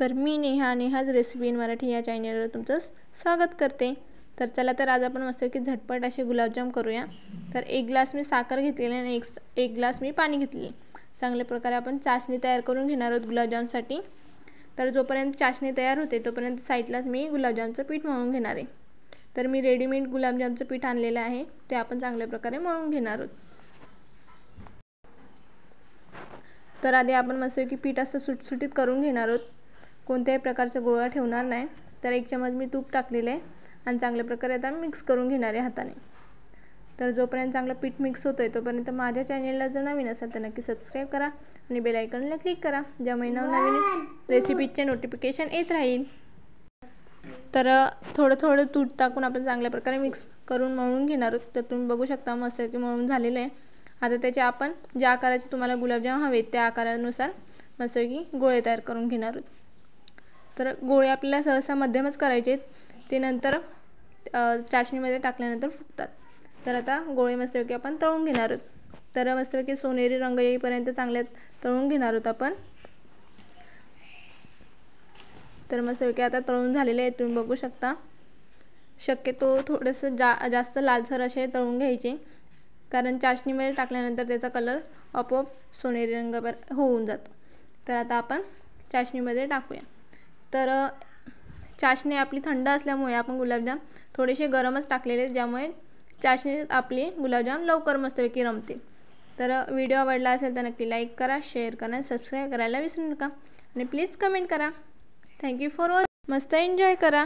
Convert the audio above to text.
तर मी Neha's recipe in Marathi या चॅनलवर तुमचं स्वागत करते। तर चला तर आज आपण मस्त की झटपट असे गुलाबजाम करूया। तर 1 ग्लास मी साखर घेतलेली आणि एक ग्लास मी पाणी घेतले। चांगल्या प्रकारे आपण चाशणी तयार करून घेणार आहोत गुलाबजामसाठी। तर जोपर्यंत चाशणी तयार होते तोपर्यंत साईडलाच मी गुलाबजामचं पीठ मळून घेणार आहे। तर मी रेडीमेड गुलाबजामचं पीठ आणलेलं आहे, ते आपण चांगल्या प्रकारे मळून घेणार आहोत। तर आधी आपण मस्त की पीठ असं सुटसुटीत करून घेणार आहोत, कोणत्याही प्रकारचा गोळा ठेवणार नाही। तर 1 चमच मी तूप टाकलेले आहे आणि चांगल्या प्रकारे आता मिक्स करून घेणार आहे हाताने। तर जोपर्यंत चांगलं पीठ मिक्स होतंय तोपर्यंत माझ्या चॅनलला जर नवीन असेल तर नक्की सबस्क्राइब करा आणि बेल आयकॉनला क्लिक करा, ज्यामुळे नवनवीन रेसिपीचे नोटिफिकेशन येत राहील। तर थोडं तूप टाकून आपण चांगल्या प्रकारे मिक्स करून मळून घेणार आहोत। तर तुम्ही बघू शकता मस्त की मळून झालेलं आहे। आता त्याचे आपण ज्या आकाराचे तुम्हाला गुलाबजाम हवे त्या आकारानुसार मस्त की गोळे तयार करून घेणार आहोत। तर गोळे आपल्याला सहसा मध्यमच करायचे, ते नंतर चाशणीमध्ये टाकल्यानंतर फुगतात। तर आता गोळे मस्त की आपण तळून घेणार आहोत। तर मस्त की सोनेरी रंग येईपर्यंत चांगले तळून घेणार आहोत आपण। तर मस्त की आता तळून झालेले आहे, तुम्ही बघू शकता। शक्यतो थोडंसं जास्त लालसर असे तळून घ्यायचे, कारण चाशणीमध्ये टाकल्यानंतर त्याचा कलर आपोआप सोनेरी रंग होऊन जातो। तर आता आपण चाशणीमध्ये टाकूया। तर चाशणी आपली थंड असल्यामुळे आपण गुलाबजाम थोडेसे गरमच टाकलेले, ज्यामुळे चाशणीत आपली गुलाबजाम लवकर मस्तपैकी रमते। तर व्हिडिओ आवडला असेल तर नक्की लाईक करा, शेअर करा, सबस्क्राइब करायला विसरू नका आणि प्लीज कमेंट करा। Thank you for watching. मस्त एन्जॉय करा।